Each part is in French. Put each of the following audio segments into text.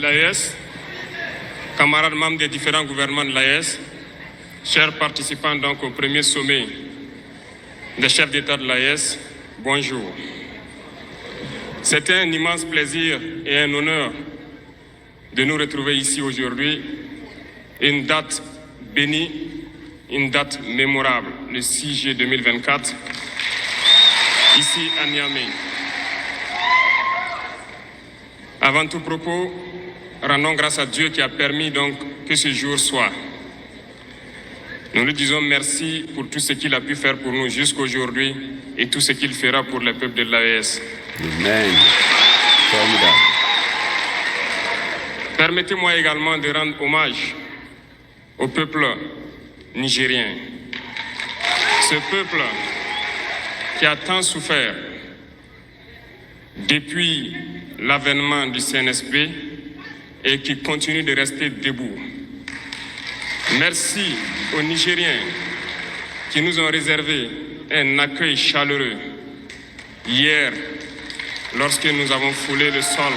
l'AES, camarades membres des différents gouvernements de l'AES, chers participants donc au premier sommet des chefs d'État de l'AES, bonjour. C'était un immense plaisir et un honneur de nous retrouver ici aujourd'hui, une date bénie, une date mémorable, le 6 juillet 2024, ici à Niamey. Avant tout propos, rendons grâce à Dieu qui a permis donc que ce jour soit. Nous lui disons merci pour tout ce qu'il a pu faire pour nous jusqu'aujourd'hui et tout ce qu'il fera pour le peuple de l'AES. Amen. Formidable. Permettez-moi également de rendre hommage au peuple nigérien. Ce peuple qui a tant souffert depuis l'avènement du CNSP et qui continue de rester debout. Merci aux Nigériens qui nous ont réservé un accueil chaleureux hier lorsque nous avons foulé le sol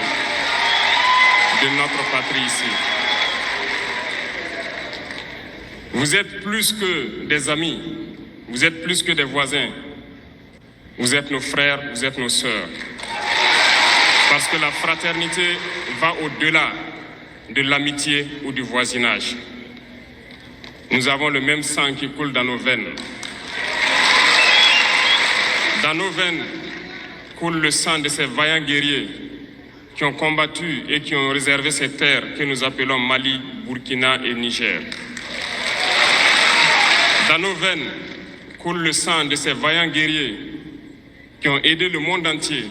de notre patrie ici. Vous êtes plus que des amis, vous êtes plus que des voisins, vous êtes nos frères, vous êtes nos sœurs. Parce que la fraternité va au-delà de l'amitié ou du voisinage. Nous avons le même sang qui coule dans nos veines. Dans nos veines coule le sang de ces vaillants guerriers qui ont combattu et qui ont réservé ces terres que nous appelons Mali, Burkina et Niger. Dans nos veines coule le sang de ces vaillants guerriers qui ont aidé le monde entier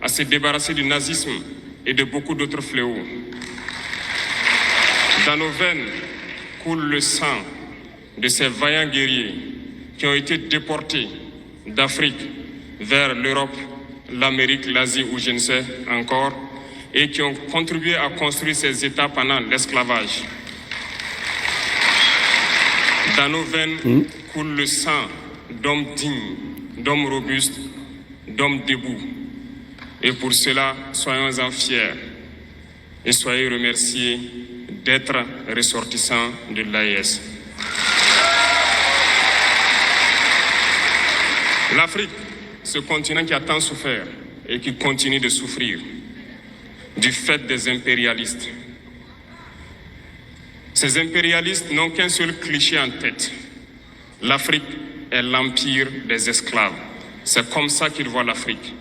à se débarrasser du nazisme et de beaucoup d'autres fléaux. Dans nos veines coule le sang de ces vaillants guerriers qui ont été déportés d'Afrique vers l'Europe, l'Amérique, l'Asie ou je ne sais encore, et qui ont contribué à construire ces États pendant l'esclavage. Dans nos veines coule le sang d'hommes dignes, d'hommes robustes, d'hommes debout. Et pour cela, soyons-en fiers et soyez remerciés d'être ressortissants de l'AES. L'Afrique, ce continent qui a tant souffert et qui continue de souffrir du fait des impérialistes. Ces impérialistes n'ont qu'un seul cliché en tête. L'Afrique est l'empire des esclaves. C'est comme ça qu'ils voient l'Afrique.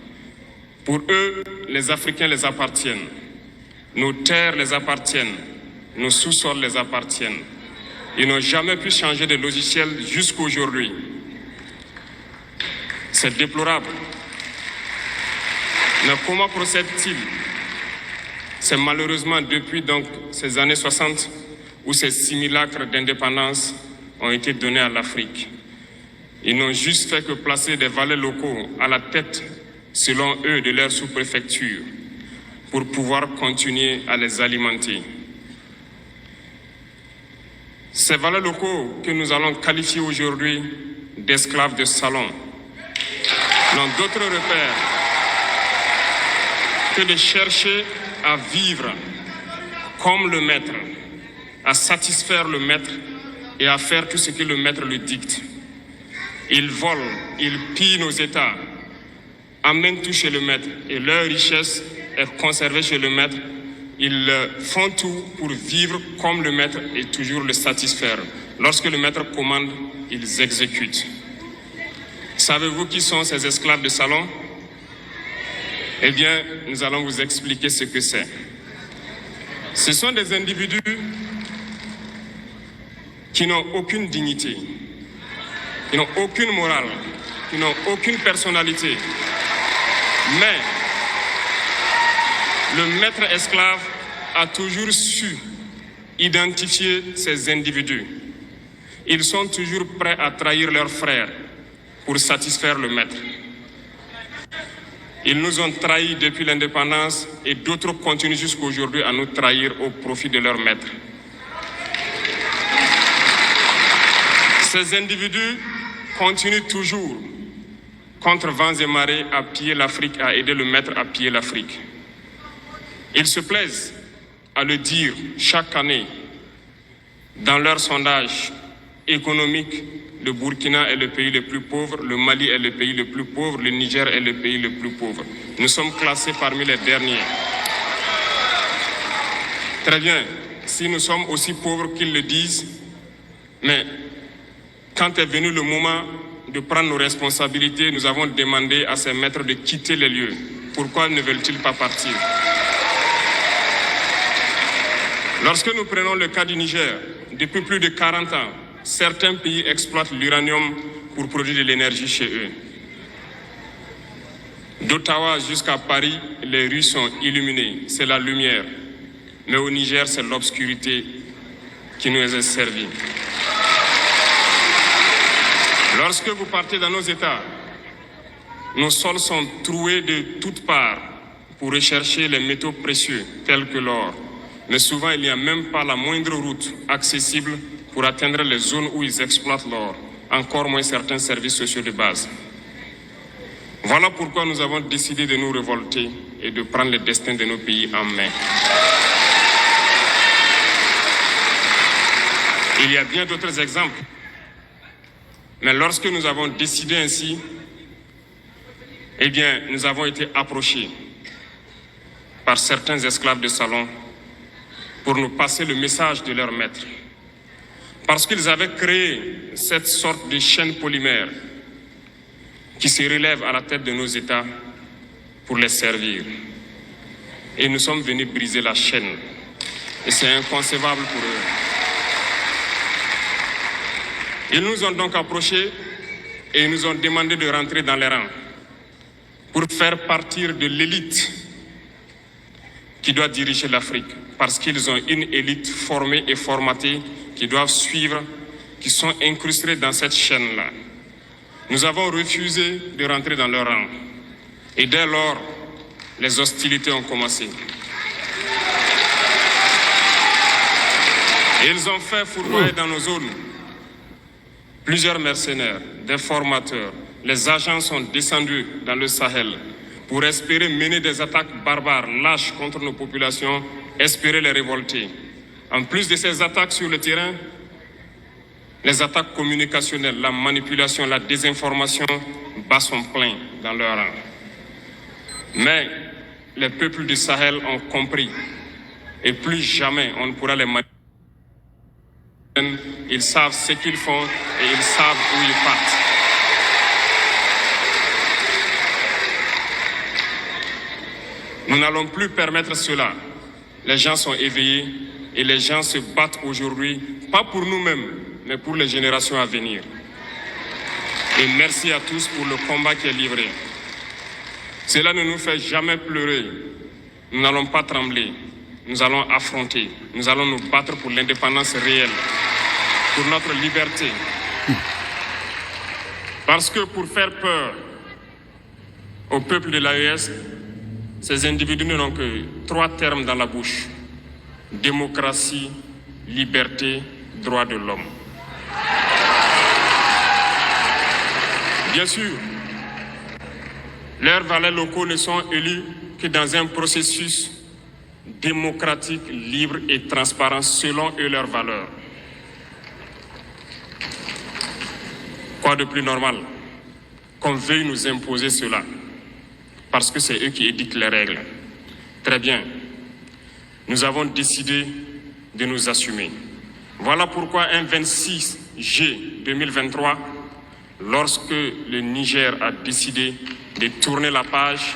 Pour eux, les Africains les appartiennent. Nos terres les appartiennent. Nos sous-sols les appartiennent. Ils n'ont jamais pu changer de logiciel jusqu'à aujourd'hui. C'est déplorable. Mais comment procèdent-ils? C'est malheureusement depuis donc ces années 60 où ces simulacres d'indépendance ont été donnés à l'Afrique. Ils n'ont juste fait que placer des valets locaux à la tête, selon eux, de leur sous-préfecture pour pouvoir continuer à les alimenter. Ces valets locaux que nous allons qualifier aujourd'hui d'esclaves de salon n'ont d'autre repère que de chercher à vivre comme le maître, à satisfaire le maître et à faire tout ce que le maître lui dicte. Ils volent, ils pillent nos États, amènent tout chez le maître et leur richesse est conservée chez le maître. Ils font tout pour vivre comme le maître et toujours le satisfaire. Lorsque le maître commande, ils exécutent. Savez-vous qui sont ces esclaves de salon? Eh bien, nous allons vous expliquer ce que c'est. Ce sont des individus qui n'ont aucune dignité, qui n'ont aucune morale, qui n'ont aucune personnalité. Mais le maître esclave a toujours su identifier ces individus. Ils sont toujours prêts à trahir leurs frères pour satisfaire le maître. Ils nous ont trahis depuis l'indépendance et d'autres continuent jusqu'à aujourd'hui à nous trahir au profit de leur maître. Ces individus continuent toujours, contre vents et marées, à piller l'Afrique, à aider le maître à piller l'Afrique. Ils se plaisent à le dire chaque année dans leurs sondages économiques. Le Burkina est le pays le plus pauvre, le Mali est le pays le plus pauvre, le Niger est le pays le plus pauvre. Nous sommes classés parmi les derniers. Très bien, si nous sommes aussi pauvres qu'ils le disent, mais quand est venu le moment de prendre nos responsabilités, nous avons demandé à ces maîtres de quitter les lieux. Pourquoi ne veulent-ils pas partir? Lorsque nous prenons le cas du Niger, depuis plus de 40 ans, certains pays exploitent l'uranium pour produire de l'énergie chez eux. D'Ottawa jusqu'à Paris, les rues sont illuminées, c'est la lumière. Mais au Niger, c'est l'obscurité qui nous est servie. Lorsque vous partez dans nos États, nos sols sont troués de toutes parts pour rechercher les métaux précieux tels que l'or. Mais souvent, il n'y a même pas la moindre route accessible pour atteindre les zones où ils exploitent l'or, encore moins certains services sociaux de base. Voilà pourquoi nous avons décidé de nous révolter et de prendre le destin de nos pays en main. Il y a bien d'autres exemples. Mais lorsque nous avons décidé ainsi, eh bien, nous avons été approchés par certains esclaves de salon pour nous passer le message de leur maître. Parce qu'ils avaient créé cette sorte de chaîne polymère qui se relève à la tête de nos États pour les servir. Et nous sommes venus briser la chaîne. Et c'est inconcevable pour eux. Ils nous ont donc approchés et nous ont demandé de rentrer dans les rangs pour faire partir de l'élite qui doit diriger l'Afrique, parce qu'ils ont une élite formée et formatée qui doivent suivre, qui sont incrustés dans cette chaîne-là. Nous avons refusé de rentrer dans leur rang. Et dès lors, les hostilités ont commencé. Et ils ont fait fourvoyer dans nos zones plusieurs mercenaires, des formateurs. Les agents sont descendus dans le Sahel pour espérer mener des attaques barbares, lâches contre nos populations, espérer les révolter. En plus de ces attaques sur le terrain, les attaques communicationnelles, la manipulation, la désinformation battent son plein dans leur rang. Mais les peuples du Sahel ont compris et plus jamais on ne pourra les manipuler. Ils savent ce qu'ils font et ils savent où ils partent. Nous n'allons plus permettre cela. Les gens sont éveillés et les gens se battent aujourd'hui, pas pour nous-mêmes, mais pour les générations à venir. Et merci à tous pour le combat qui est livré. Cela ne nous fait jamais pleurer. Nous n'allons pas trembler. Nous allons affronter. Nous allons nous battre pour l'indépendance réelle, pour notre liberté. Parce que pour faire peur au peuple de l'AES, ces individus n'ont que 3 termes dans la bouche: démocratie, liberté, droits de l'homme. Bien sûr, leurs valets locaux ne sont élus que dans un processus démocratique, libre et transparent selon eux leurs valeurs. Quoi de plus normal qu'on veuille nous imposer cela, parce que c'est eux qui édictent les règles. Très bien, nous avons décidé de nous assumer. Voilà pourquoi un 26 juillet 2023, lorsque le Niger a décidé de tourner la page,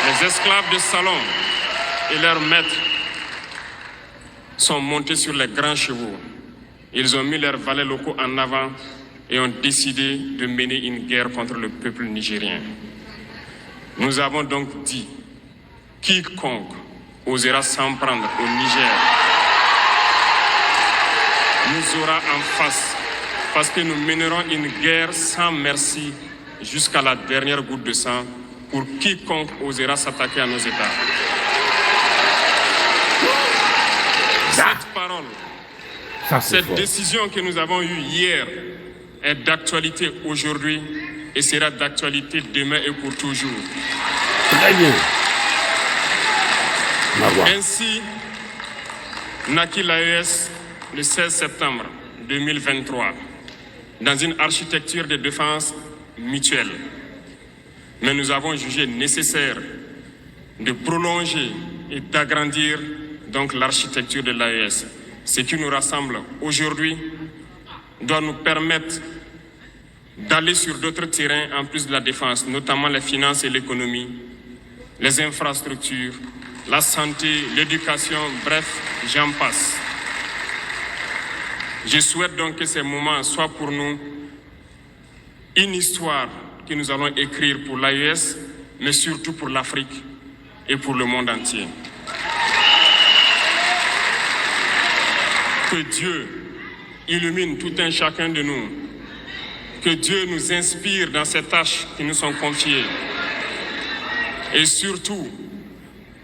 les esclaves de salon et leurs maîtres sont montés sur les grands chevaux. Ils ont mis leurs valets locaux en avant et ont décidé de mener une guerre contre le peuple nigérien. Nous avons donc dit, quiconque osera s'en prendre au Niger nous aura en face, parce que nous mènerons une guerre sans merci jusqu'à la dernière goutte de sang pour quiconque osera s'attaquer à nos États. Cette parole, cette décision que nous avons eue hier est d'actualité aujourd'hui et sera d'actualité demain et pour toujours. Très bien. Marwa. Ainsi naquit l'AES le 16 septembre 2023 dans une architecture de défense mutuelle. Mais nous avons jugé nécessaire de prolonger et d'agrandir donc l'architecture de l'AES. Ce qui nous rassemble aujourd'hui doit nous permettre d'aller sur d'autres terrains en plus de la défense, notamment les finances et l'économie, les infrastructures, la santé, l'éducation, bref, j'en passe. Je souhaite donc que ces moments soient pour nous une histoire que nous allons écrire pour l'AES, mais surtout pour l'Afrique et pour le monde entier. Que Dieu illumine tout un chacun de nous. Que Dieu nous inspire dans ces tâches qui nous sont confiées. Et surtout,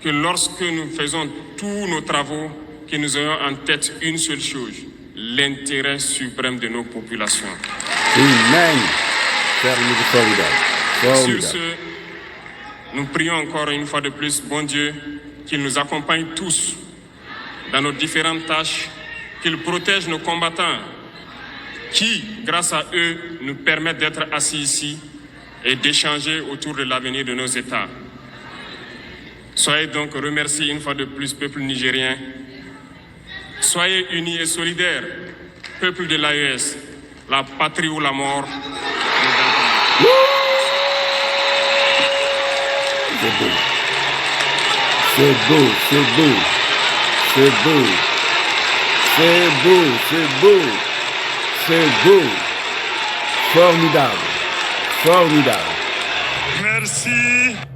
que lorsque nous faisons tous nos travaux, que nous ayons en tête une seule chose, l'intérêt suprême de nos populations. Amen. Formidable. Sur ce, nous prions encore une fois de plus, bon Dieu, qu'il nous accompagne tous dans nos différentes tâches, qu'il protège nos combattants, qui, grâce à eux, nous permettent d'être assis ici et d'échanger autour de l'avenir de nos États. Soyez donc remerciés une fois de plus, peuple nigérien. Soyez unis et solidaires, peuple de l'AES, la patrie ou la mort. C'est beau. C'est beau, c'est beau. C'est beau. C'est beau, c'est beau. C'est beau. Formidable. Formidable. Merci.